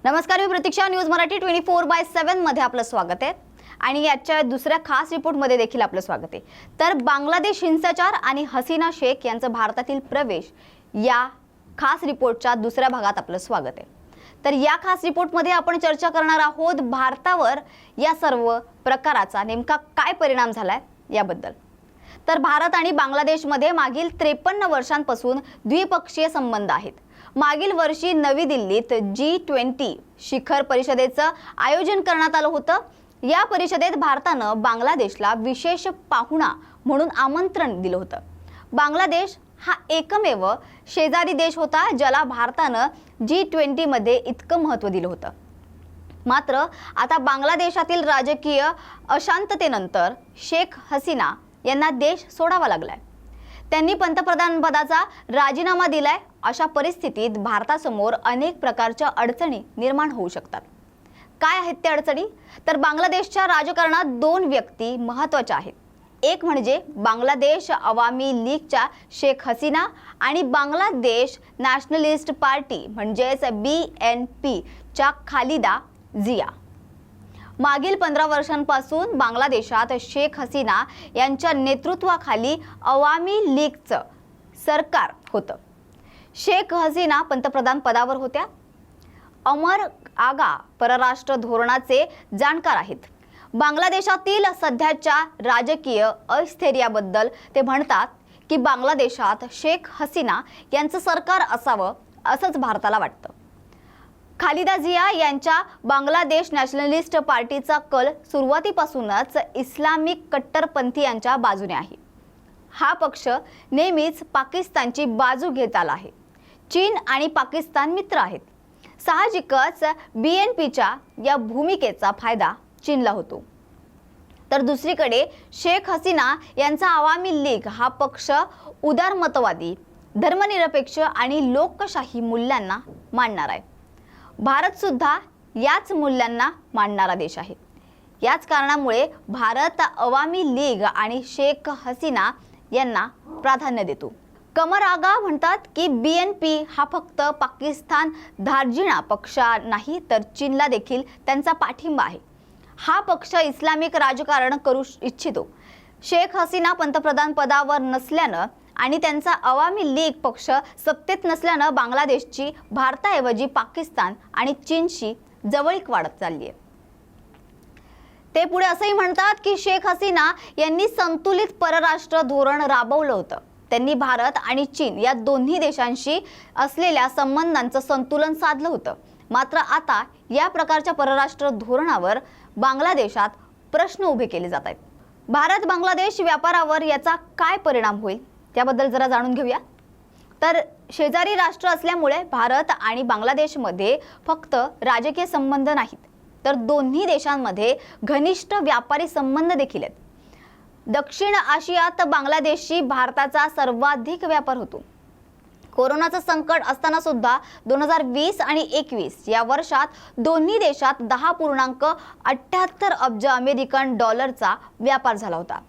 नमस्कार, मी प्रतीक्षा. न्यूज मराठी 24/7 मध्ये आपलं स्वागत आहे आणि याच्या दुसऱ्या खास रिपोर्ट मध्ये देखील आपलं स्वागत आहे. तर बांगलादेश हिंसाचार आणि हसीना शेख यांचा भारतातील प्रवेश या खास रिपोर्टच्या दुसऱ्या भागात आपलं स्वागत आहे. तर या खास रिपोर्ट मध्ये आपण चर्चा करणार आहोत भारतावर या सर्व प्रकाराचा नेमका काय परिणाम झालाय याबद्दल. तर भारत आणि बांगलादेशमध्ये मागील 53 वर्षांपासून द्विपक्षीय संबंध आहेत. मागील वर्षी नवी दिल्लीत G20 शिखर परिषदेचं आयोजन करण्यात आलं होतं. या परिषदेत भारतानं बांगलादेशला विशेष पाहुणा म्हणून आमंत्रण दिलं होतं. बांगलादेश हा एकमेव शेजारी देश होता ज्याला भारतानं G20 मध्ये इतकं महत्त्व दिलं होतं. मात्र आता बांगलादेशातील राजकीय अशांततेनंतर शेख हसीना यांना देश सोडावा लागलाय. त्यांनी पंतप्रधान पदाचा राजीनामा दिलाय. अशा परिस्थितीत भारतासमोर अनेक प्रकारच्या अडचणी निर्माण होऊ शकतात. काय आहेत त्या अडचणी? तर बांगलादेशच्या राजकारणात दोन व्यक्ती महत्त्वाच्या आहेत. एक म्हणजे बांगलादेश अवामी लीगच्या शेख हसीना आणि बांगलादेश नॅशनलिस्ट पार्टी म्हणजेच BNP च्या खालिदा जिया. मागील 15 वर्षांपासून बांगलादेशात शेख हसीना यांच्या नेतृत्वाखाली अवामी लीगचं सरकार होतं. शेख हसीना पंतप्रधान पदावर होत्या. अमर आगा परराष्ट्र धोरणाचे जाणकार आहेत. बांगलादेशातील सध्याच्या राजकीय अस्थिरतेबद्दल ते म्हणतात की बांगलादेशात शेख हसीना यांचं सरकार असावं असंच भारताला वाटतं. खालिदा जिया यांच्या बांगलादेश नॅशनलिस्ट पार्टीचा कल सुरुवातीपासूनच इस्लामिक कट्टरपंथीयांच्या बाजूने आहे. हा पक्ष नेहमीच पाकिस्तानची बाजू घेत आला आहे. चीन आणि पाकिस्तान मित्र आहेत. साहजिकच BNPच्या या भूमिकेचा फायदा चीनला होतो. तर दुसरीकडे शेख हसीना यांचा अवामी लीग हा पक्ष उदारमतवादी, धर्मनिरपेक्ष आणि लोकशाही मूल्यांना मानणारा आहे. भारत सुद्धा याच मूल्यांना मानणारा देश आहे. याच कारणामुळे भारत अवामी लीग आणि शेख हसीना यांना प्राधान्य देतो. कमर आगा म्हणतात की BNP हा फक्त पाकिस्तान धार्जिणा पक्ष नाही तर चीनला देखील त्यांचा पाठिंबा आहे. हा पक्ष इस्लामिक राजकारण करू इच्छितो. शेख हसीना पंतप्रधान पदावर नसल्यानं आणि त्यांचा अवामी लीग पक्ष सत्तेत नसल्यानं बांगलादेशची भारताऐवजी पाकिस्तान आणि चीनशी जवळीक वाढत चालली आहे. ते पुढे असंही म्हणतात की शेख हसीना यांनी संतुलित परराष्ट्र धोरण राबवलं होतं. त्यांनी भारत आणि चीन या दोन्ही देशांशी असलेल्या संबंधांचं संतुलन साधलं होतं. मात्र आता या प्रकारच्या परराष्ट्र धोरणावर बांगलादेशात प्रश्न उभे केले जात आहेत. भारत बांगलादेश व्यापारावर याचा काय परिणाम होईल त्याबद्दल जरा जाणून घेऊया. तर शेजारी राष्ट्र असल्यामुळे भारत आणि बांगलादेशमध्ये फक्त राजकीय संबंध नाहीत तर दोन्ही देशांमध्ये घनिष्ठ व्यापारी संबंध देखील आहेत. दक्षिण आशियात बांगलादेशशी भारताचा सर्वाधिक व्यापार होतो. कोरोनाचं संकट असताना सुद्धा 2020 आणि 21 या वर्षात दोन्ही देशात 10.78 अब्ज अमेरिकन डॉलरचा व्यापार झाला होता.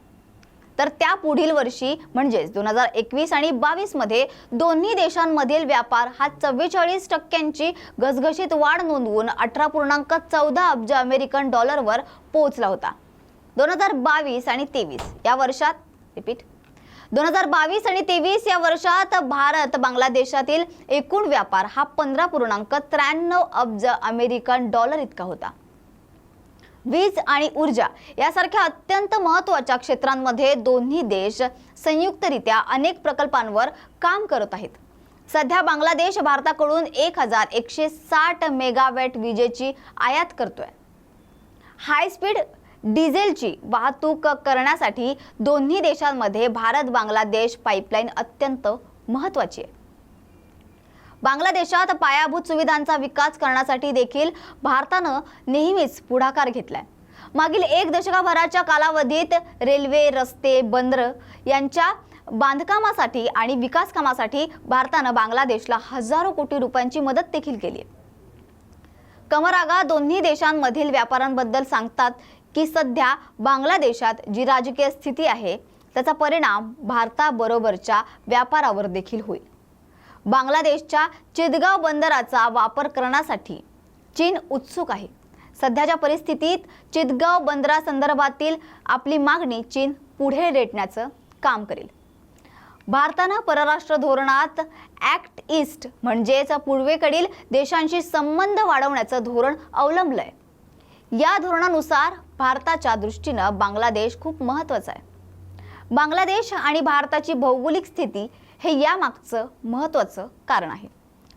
तर त्या पुढील वर्षी म्हणजेच 2021 आणि 22 मध्ये दोन्ही देशांमधील व्यापार हा 44% घसघशीत वाढ नोंदवून 18.14 अब्ज अमेरिकन डॉलरवर पोहोचला होता. 2022 आणि 23 या वर्षात 2022 आणि 23 या वर्षात भारत बांगलादेशातील एकूण व्यापार हा 15.93 अब्ज अमेरिकन डॉलर इतका होता. वीज आणि ऊर्जा यासारख्या अत्यंत महत्त्वाच्या क्षेत्रांमध्ये दोन्ही देश संयुक्तरित्या अनेक प्रकल्पांवर काम करत आहेत. सध्या बांगलादेश भारताकडून 1160 मेगावॅट विजेची आयात करतोय. हाय स्पीड डिझेलची वाहतूक करण्यासाठी दोन्ही देशांमध्ये भारत बांगलादेश पाईपलाईन अत्यंत महत्त्वाची आहे. बांगलादेशात पायाभूत सुविधांचा विकास करण्यासाठी देखील भारतानं नेहमीच पुढाकार घेतलाय. मागील 1 दशकभराच्या कालावधीत रेल्वे, रस्ते, बंदर यांच्या बांधकामासाठी आणि विकास कामासाठी भारतानं बांगलादेशला हजारो कोटी रुपयांची मदत देखील केली आहे. कमर आगा दोन्ही देशांमधील व्यापारांबद्दल सांगतात की सध्या बांगलादेशात जी राजकीय स्थिती आहे त्याचा परिणाम भारताबरोबरच्या व्यापारावर देखील होईल. बांगलादेशच्या चितगाव बंदराचा वापर करण्यासाठी चीन उत्सुक आहे. सध्याच्या परिस्थितीत चितगाव बंदरासंदर्भातील आपली मागणी चीन पुढे रेटण्याचं काम करेल. भारतानं परराष्ट्र धोरणात ॲक्ट ईस्ट म्हणजेच पूर्वेकडील देशांशी संबंध वाढवण्याचं धोरण अवलंबलंय. या धोरणानुसार भारताच्या दृष्टीनं बांगलादेश खूप महत्त्वाचा आहे. बांगलादेश आणि भारताची भौगोलिक स्थिती हे यामागचं महत्त्वाचं कारण आहे.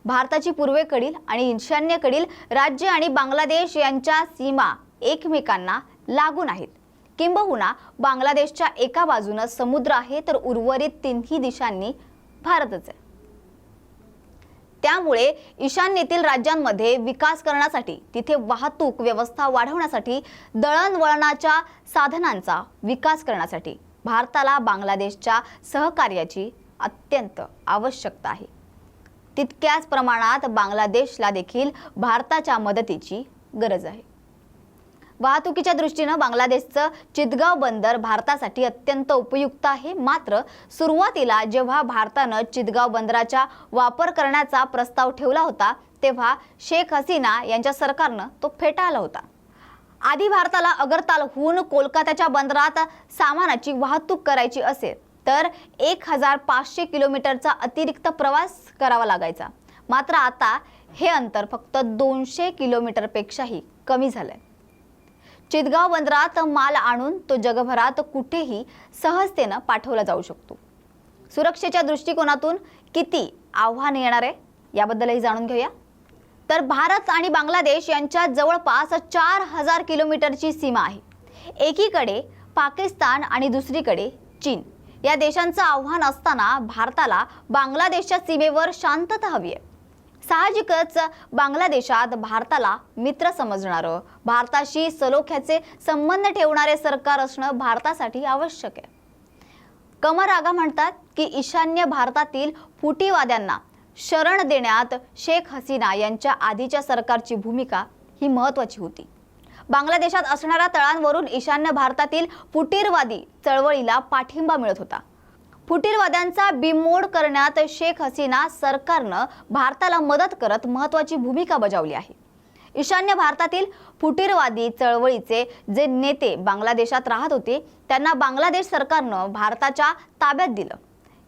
भारताची पूर्वेकडील आणि ईशान्येकडील राज्य आणि बांगलादेश यांच्या सीमा एकमेकांना लागून आहेत. किंबहुना बांगलादेशच्या एका बाजूनं समुद्र आहे तर उर्वरित तिन्ही दिशांनी भारतच आहे. त्यामुळे ईशान्येतील राज्यांमध्ये विकास करण्यासाठी, तिथे वाहतूक व्यवस्था वाढवण्यासाठी, दळणवळणाच्या साधनांचा विकास करण्यासाठी भारताला बांगलादेशच्या सहकार्याची अत्यंत आवश्यकता आहे. तितक्याच प्रमाणात बांगलादेशला देखील भारताच्या मदतीची गरज आहे. वाहतुकीच्या दृष्टीनं बांगलादेशचं चितगाव बंदर भारतासाठी अत्यंत उपयुक्त आहे. मात्र सुरुवातीला जेव्हा भारतानं चितगाव बंदराचा वापर करण्याचा प्रस्ताव ठेवला होता तेव्हा शेख हसीना यांच्या सरकारनं तो फेटाळला होता. आधी भारताला अगरतालहून कोलकात्याच्या बंदरात सामानाची वाहतूक करायची असेल तर 1500 किलोमीटरचा अतिरिक्त प्रवास करावा लागायचा. मात्र आता हे अंतर फक्त 200 किलोमीटरपेक्षाही कमी झालंय. चितगाव बंदरात माल आणून तो जगभरात कुठेही सहजतेनं पाठवला जाऊ शकतो. सुरक्षेच्या दृष्टिकोनातून किती आव्हान येणार आहे याबद्दलही जाणून घेऊया. तर भारत आणि बांगलादेश यांच्यात जवळपास 4000 किलोमीटरची सीमा आहे. एकीकडे पाकिस्तान आणि दुसरीकडे चीन या देशांचं आव्हान असताना भारताला बांगलादेशच्या सीमेवर शांतता हवी आहे. साहजिकच बांगलादेशात भारताला मित्र समजणारं, भारताशी सलोख्याचे संबंध ठेवणारे सरकार असणं भारतासाठी आवश्यक आहे. कमर आगा म्हणतात की ईशान्य भारतातील फुटीवाद्यांना शरण देण्यात शेख हसीना यांच्या आधीच्या सरकारची भूमिका ही महत्त्वाची होती. बांगलादेशात असणाऱ्या तळांवरून ईशान्य भारतातील फुटीरवादी चळवळीला पाठिंबा मिळत होता. फुटीरवाद्यांचा बिमोड करण्यात शेख हसीना सरकारनं भारताला मदत करत महत्त्वाची भूमिका बजावली आहे. ईशान्य भारतातील फुटीरवादी चळवळीचे जे नेते बांगलादेशात राहत होते त्यांना बांगलादेश सरकारनं भारताच्या ताब्यात दिलं.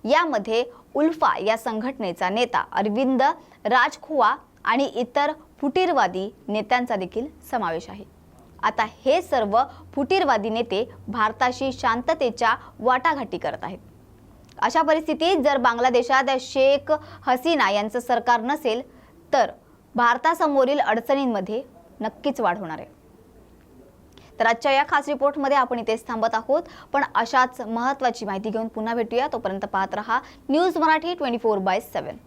यामध्ये उल्फा या संघटनेचा नेता अरविंद राजखोवा आणि इतर फुटीरवादी नेत्यांचा देखील समावेश आहे. आता हे सर्व फुटीरवादी नेते भारताशी शांततेच्या वाटाघाटी करत आहेत. अशा परिस्थितीत जर बांगलादेशात शेख हसीना यांचं सरकार नसेल तर भारतासमोरील अडचणींमध्ये नक्कीच वाढ होणार आहे. तर आजच्या या खास रिपोर्टमध्ये आपण इथेच थांबत आहोत. पण अशाच महत्त्वाची माहिती घेऊन पुन्हा भेटूया. तोपर्यंत पाहत रहा न्यूज मराठी 24/7.